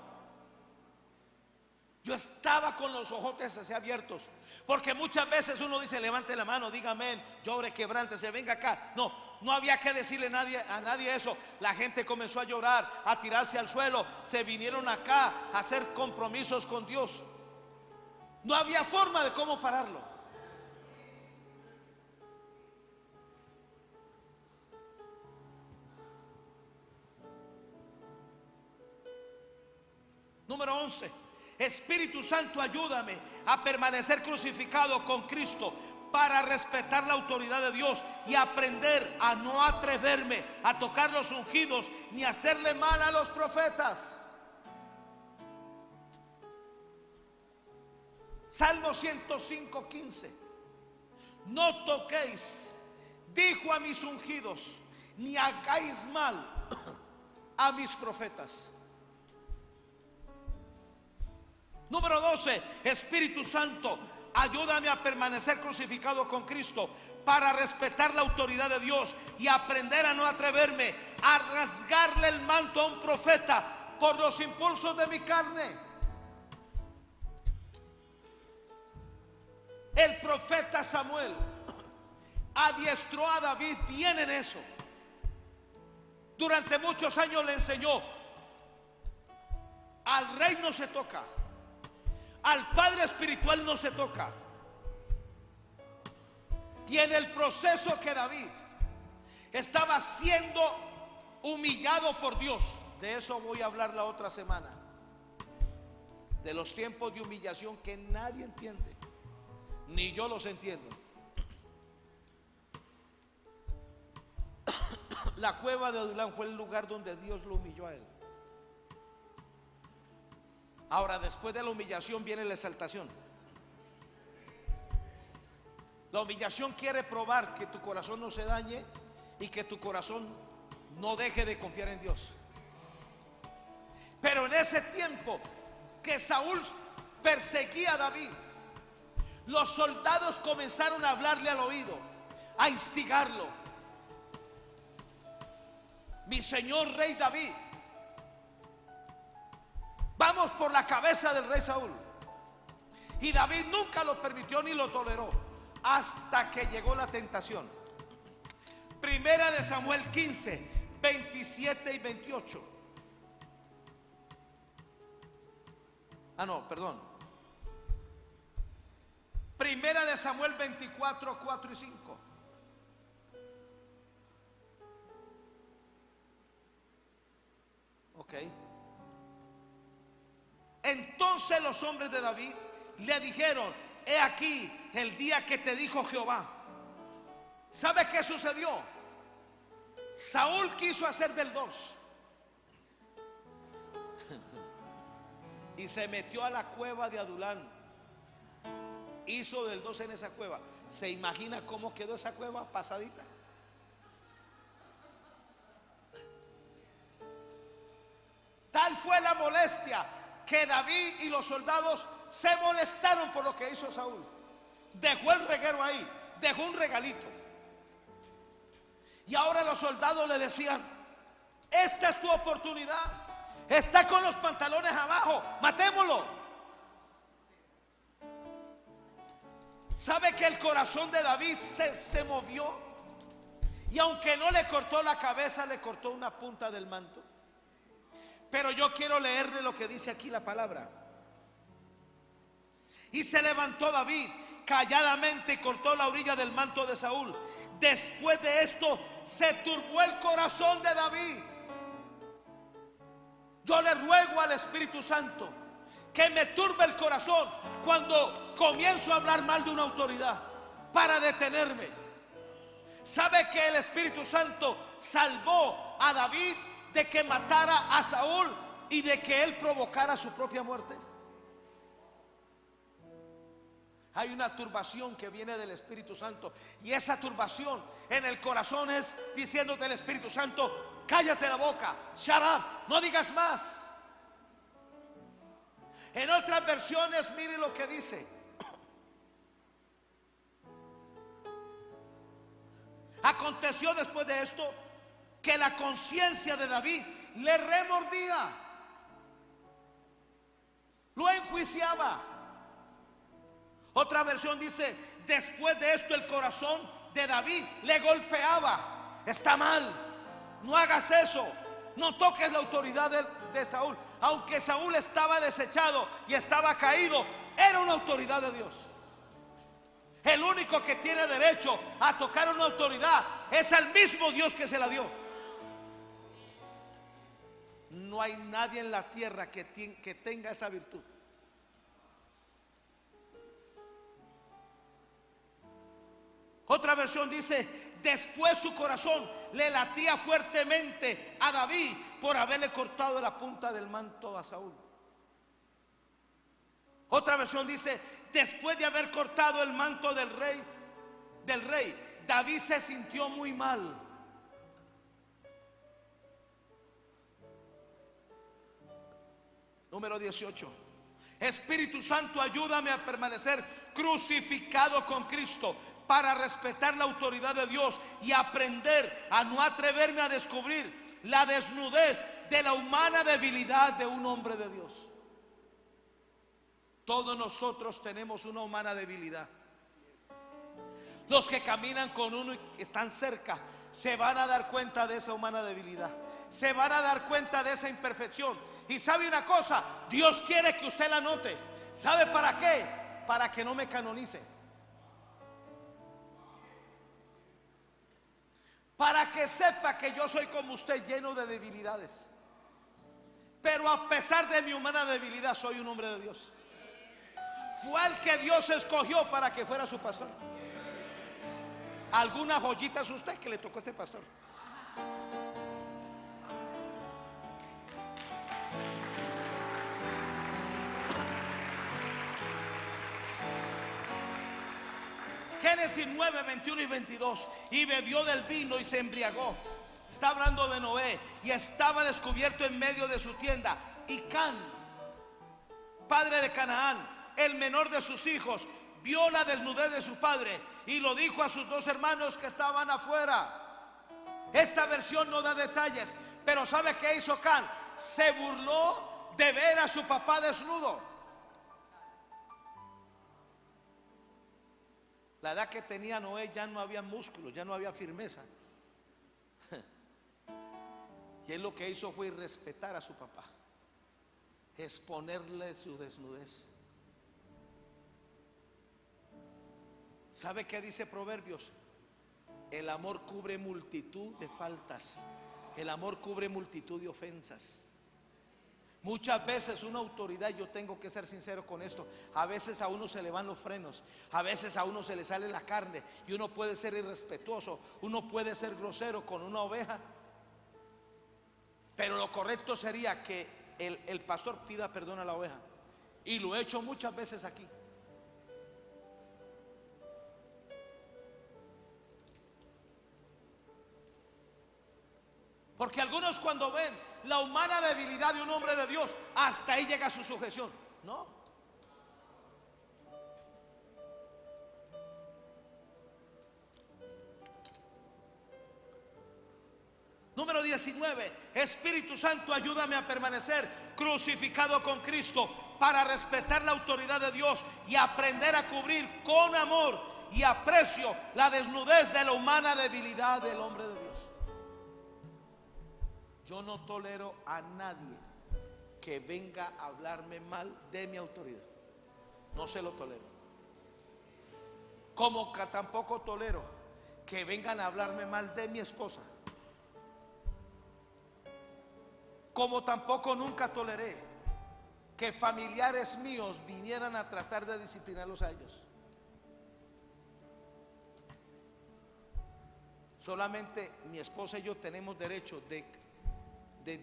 Yo estaba con los ojotes así abiertos, porque muchas veces uno dice: levante la mano, diga amén, llore, quebrántese, venga acá. No había que decirle a nadie eso. La gente comenzó a llorar, a tirarse al suelo. Se vinieron acá a hacer compromisos con Dios. No había forma de cómo pararlo. Número 11. Espíritu Santo, ayúdame a permanecer crucificado con Cristo para respetar la autoridad de Dios y aprender a no atreverme a tocar los ungidos ni hacerle mal a los profetas. Salmo 105:15. No toquéis, dijo, a mis ungidos, ni hagáis mal a mis profetas. Número 12. Espíritu Santo, ayúdame a permanecer crucificado con Cristo para respetar la autoridad de Dios y aprender a no atreverme a rasgarle el manto a un profeta por los impulsos de mi carne. El profeta Samuel adiestró a David bien en eso. Durante muchos años le enseñó: al rey no se toca, al padre espiritual no se toca. Y en el proceso que David estaba siendo humillado por Dios, de eso voy a hablar la otra semana, de los tiempos de humillación que nadie entiende, ni yo los entiendo. La cueva de Adulán fue el lugar donde Dios lo humilló a él. Ahora, después de la humillación viene la exaltación. La humillación quiere probar que tu corazón no se dañe y que tu corazón no deje de confiar en Dios. Pero en ese tiempo que Saúl perseguía a David, los soldados comenzaron a hablarle al oído, a instigarlo: mi señor rey David, vamos por la cabeza del rey Saúl. Y David nunca lo permitió ni lo toleró, hasta que llegó la tentación. Primera de Samuel 15, 27 y 28. Perdón. Primera de Samuel 24, 4 y 5. Ok. Entonces los hombres de David le dijeron: he aquí el día que te dijo Jehová. ¿Sabes qué sucedió? Saúl quiso hacer del 2 y se metió a la cueva de Adulán. Hizo del 2 en esa cueva. ¿Se imagina cómo quedó esa cueva pasadita? Tal fue la molestia que David y los soldados se molestaron por lo que hizo Saúl. Dejó el reguero ahí, dejó un regalito. Y ahora los soldados le decían: esta es tu oportunidad, está con los pantalones abajo, matémoslo. ¿Sabe que el corazón de David se movió? Y aunque no le cortó la cabeza, le cortó una punta del manto. Pero yo quiero leerle lo que dice aquí la palabra. Y se levantó David calladamente y cortó la orilla del manto de Saúl. Después de esto se turbó el corazón de David. Yo le ruego al Espíritu Santo que me turbe el corazón cuando comienzo a hablar mal de una autoridad, para detenerme. ¿Sabe que el Espíritu Santo salvó a David de que matara a Saúl y de que él provocara su propia muerte? hay una turbación que viene del Espíritu Santo. Y esa turbación en el corazón es diciéndote el Espíritu Santo: cállate la boca, shut up, no digas más. En otras versiones, mire lo que dice: aconteció después de esto que la conciencia de David le remordía, lo enjuiciaba. Otra versión dice: después de esto el corazón de David le golpeaba. Está mal, no hagas eso, no toques la autoridad de Saúl. Aunque Saúl estaba desechado y estaba caído, era una autoridad de Dios. El único que tiene derecho a tocar una autoridad es el mismo Dios que se la dio. No hay nadie en la tierra que tenga esa virtud. Otra versión dice: después su corazón le latía fuertemente a David por haberle cortado la punta del manto a Saúl. Otra versión dice: después de haber cortado el manto del rey, David se sintió muy mal. Número 18. Espíritu Santo, ayúdame a permanecer crucificado con Cristo para respetar la autoridad de Dios y aprender a no atreverme a descubrir la desnudez de la humana debilidad de un hombre de Dios. Todos nosotros tenemos una humana debilidad. Los que caminan con uno y están cerca se van a dar cuenta de esa humana debilidad, se van a dar cuenta de esa imperfección. Y sabe una cosa, Dios quiere que usted la note. ¿Sabe para qué? Para que no me canonice, para que sepa que yo soy como usted, lleno de debilidades, pero a pesar de mi humana debilidad soy un hombre de Dios. Fue al que Dios escogió para que fuera su pastor. Alguna joyita es usted que le tocó a este pastor. Génesis 9, 21 y 22. Y bebió del vino y se embriagó. Está hablando de Noé. Y estaba descubierto en medio de su tienda. Y Can, padre de Canaán, el menor de sus hijos, vio la desnudez de su padre y lo dijo a sus dos hermanos que estaban afuera. Esta versión no da detalles, pero ¿sabe qué hizo Can? Se burló de ver a su papá desnudo. La edad que tenía Noé ya no había músculo, ya no había firmeza. Y él lo que hizo fue irrespetar a su papá, exponerle su desnudez. ¿Sabe qué dice Proverbios? El amor cubre multitud de faltas, el amor cubre multitud de ofensas. Muchas veces una autoridad, yo tengo que ser sincero con esto, a veces a uno se le van los frenos, a veces a uno se le sale la carne y uno puede ser irrespetuoso, uno puede ser grosero con una oveja. Pero lo correcto sería que el pastor pida perdón a la oveja. Y lo he hecho muchas veces aquí. Porque algunos, cuando ven la humana debilidad de un hombre de Dios, hasta ahí llega su sujeción. No. Número 19. Espíritu Santo, ayúdame a permanecer crucificado con Cristo para respetar la autoridad de Dios y aprender a cubrir con amor y aprecio la desnudez de la humana debilidad del hombre de Dios. Yo no tolero a nadie que venga a hablarme mal de mi autoridad. No se lo tolero. Como que tampoco tolero que vengan a hablarme mal de mi esposa. Como tampoco nunca toleré que familiares míos vinieran a tratar de disciplinarlos a ellos. Solamente mi esposa y yo tenemos derecho de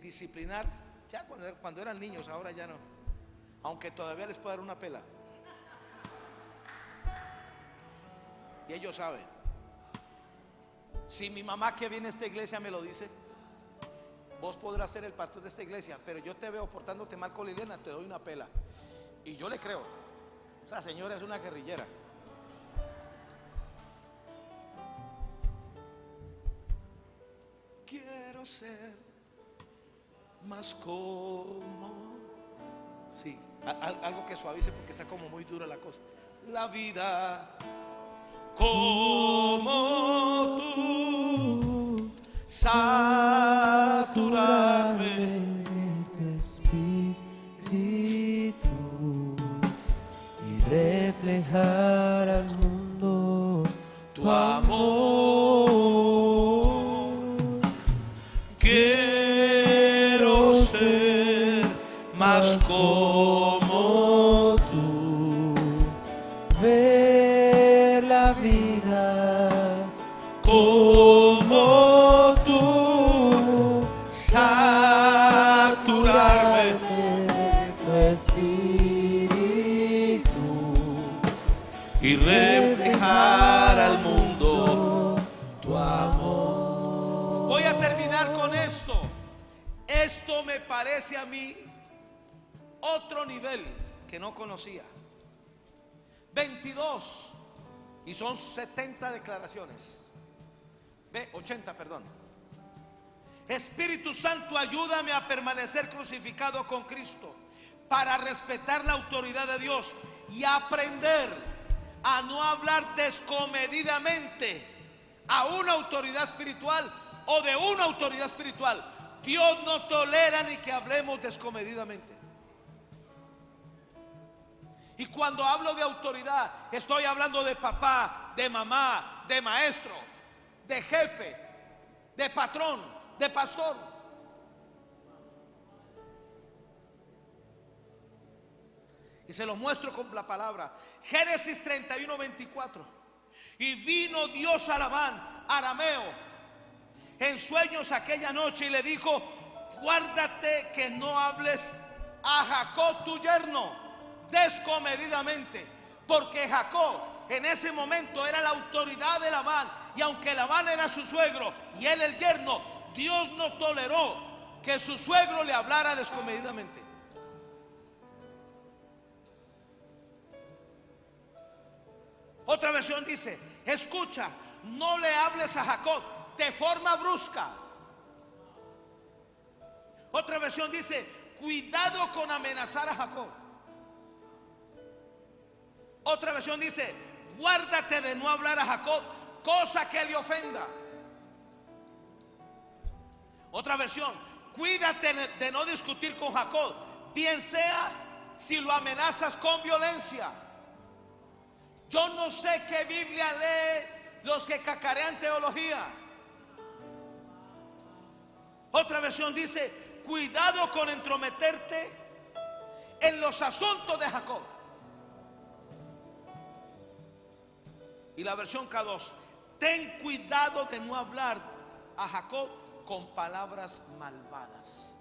disciplinar, ya cuando eran niños, ahora ya no, aunque todavía les puedo dar una pela. Y ellos saben. Si mi mamá que viene a esta iglesia me lo dice, vos podrás ser el pastor de esta iglesia, pero yo te veo portándote mal con Liliana, te doy una pela. Y yo le creo. Esa señora es una guerrillera. Quiero ser más como, sí, algo que suavice porque está como muy dura la cosa. La vida como tú, saturarme de tu espíritu y reflejar al mundo tu amor. Quiero ser más como tú, ver la vida como tú, saturarme de tu espíritu y reflejar al mundo tu amor. Voy a terminar con esto. Esto me parece a mí otro nivel que no conocía. 22 y son 70 declaraciones. 80, perdón. Espíritu Santo, ayúdame a permanecer crucificado con Cristo para respetar la autoridad de Dios y aprender a no hablar descomedidamente a una autoridad espiritual o de una autoridad espiritual. Dios no tolera ni que hablemos descomedidamente. Y cuando hablo de autoridad, estoy hablando de papá, de mamá, de maestro, de jefe, de patrón, de pastor. Y se lo muestro con la palabra. Génesis 31:24. Y vino Dios a Labán, arameo, en sueños aquella noche y le dijo: guárdate que no hables a Jacob tu yerno descomedidamente, porque Jacob en ese momento era la autoridad de Labán, y aunque Labán era su suegro y él el yerno, Dios no toleró que su suegro le hablara descomedidamente. Otra versión dice: escucha, no le hables a Jacob de forma brusca. Otra versión dice: cuidado con amenazar a Jacob. Otra versión dice: guárdate de no hablar a Jacob cosa que le ofenda. Otra versión: cuídate de no discutir con Jacob, bien sea si lo amenazas con violencia. Yo no sé qué Biblia lee los que cacarean teología. Otra versión dice: cuidado con entrometerte en los asuntos de Jacob. Y la versión K2: ten cuidado de no hablar a Jacob con palabras malvadas.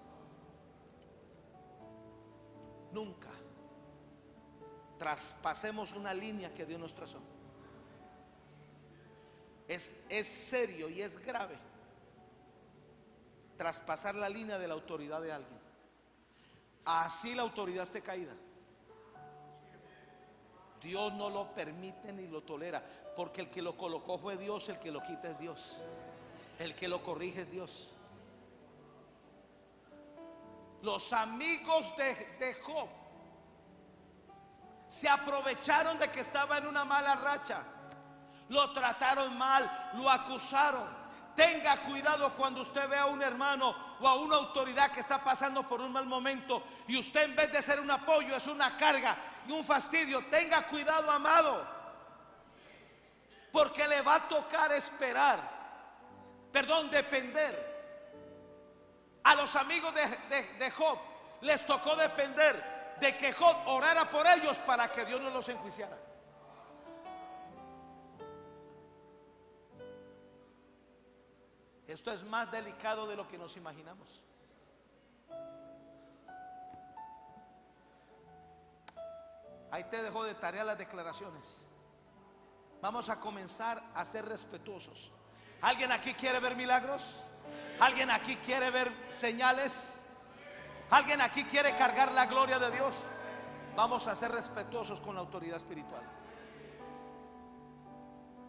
Nunca traspasemos una línea que Dios nos trazó. Es serio y es grave traspasar la línea de la autoridad de alguien. Así la autoridad esté caída, Dios no lo permite ni lo tolera, porque el que lo colocó fue Dios, el que lo quita es Dios, el que lo corrige es Dios. Los amigos de Job se aprovecharon de que estaba en una mala racha, lo trataron mal, lo acusaron. Tenga cuidado cuando usted vea a un hermano o a una autoridad que está pasando por un mal momento y usted, en vez de ser un apoyo, es una carga y un fastidio. Tenga cuidado, amado, porque le va a tocar depender. A los amigos de Job les tocó depender de que Job orara por ellos para que Dios no los enjuiciara. Esto es más delicado de lo que nos imaginamos. Ahí te dejo de tarea las declaraciones. vamos a comenzar a ser respetuosos. ¿Alguien aquí quiere ver milagros? ¿Alguien aquí quiere ver señales? ¿Alguien aquí quiere cargar la gloria de Dios? Vamos a ser respetuosos con la autoridad espiritual.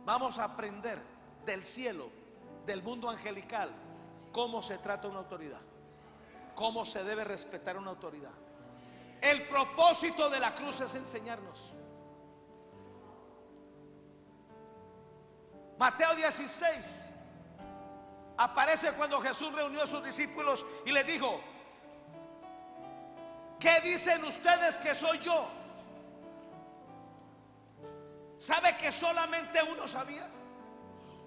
Vamos a aprender del cielo, del mundo angelical, cómo se trata una autoridad, cómo se debe respetar una autoridad. El propósito de la cruz es enseñarnos. Mateo 16 aparece cuando Jesús reunió a sus discípulos y les dijo: ¿qué dicen ustedes que soy yo? ¿Sabe que solamente uno sabía?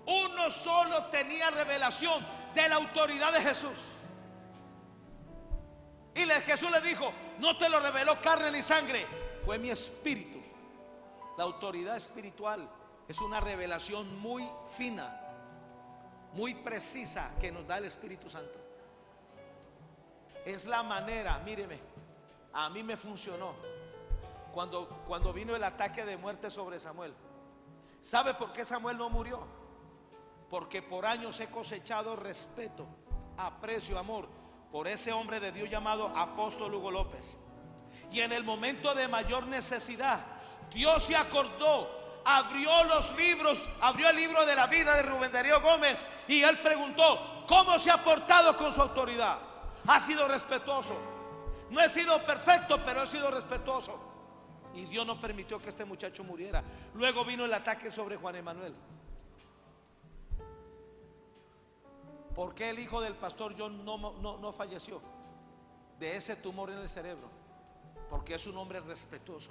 Uno solo tenía revelación de la autoridad de Jesús. Y Jesús le dijo: no te lo reveló carne ni sangre, fue mi espíritu. La autoridad espiritual es una revelación muy fina, muy precisa que nos da el Espíritu Santo. Es la manera, míreme, a mí me funcionó cuando vino el ataque de muerte sobre Samuel. ¿Sabe por qué Samuel no murió? Porque por años he cosechado respeto, aprecio, amor por ese hombre de Dios llamado apóstol Hugo López. Y en el momento de mayor necesidad, Dios se acordó, abrió los libros, abrió el libro de la vida de Rubén Darío Gómez, y él preguntó: ¿cómo se ha portado con su autoridad? Ha sido respetuoso. No he sido perfecto, pero he sido respetuoso. Y Dios no permitió que este muchacho muriera. Luego vino el ataque sobre Juan Emanuel. ¿Por qué el hijo del pastor John no falleció de ese tumor en el cerebro? Porque es un hombre respetuoso.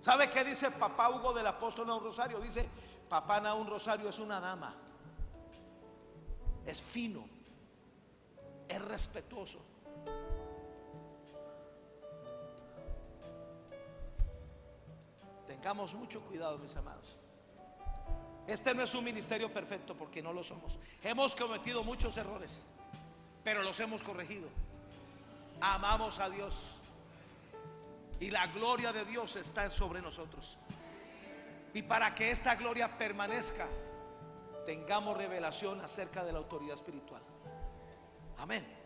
¿Sabe qué dice papá Hugo del apóstol Naún Rosario? Dice: papá Naún Rosario es una dama, es fino, es respetuoso. Tengamos mucho cuidado, mis amados. Este no es un ministerio perfecto, porque no lo somos. Hemos cometido muchos errores, pero los hemos corregido. Amamos a Dios y la gloria de Dios está sobre nosotros. Y para que esta gloria permanezca, tengamos revelación acerca de la autoridad espiritual. Amén.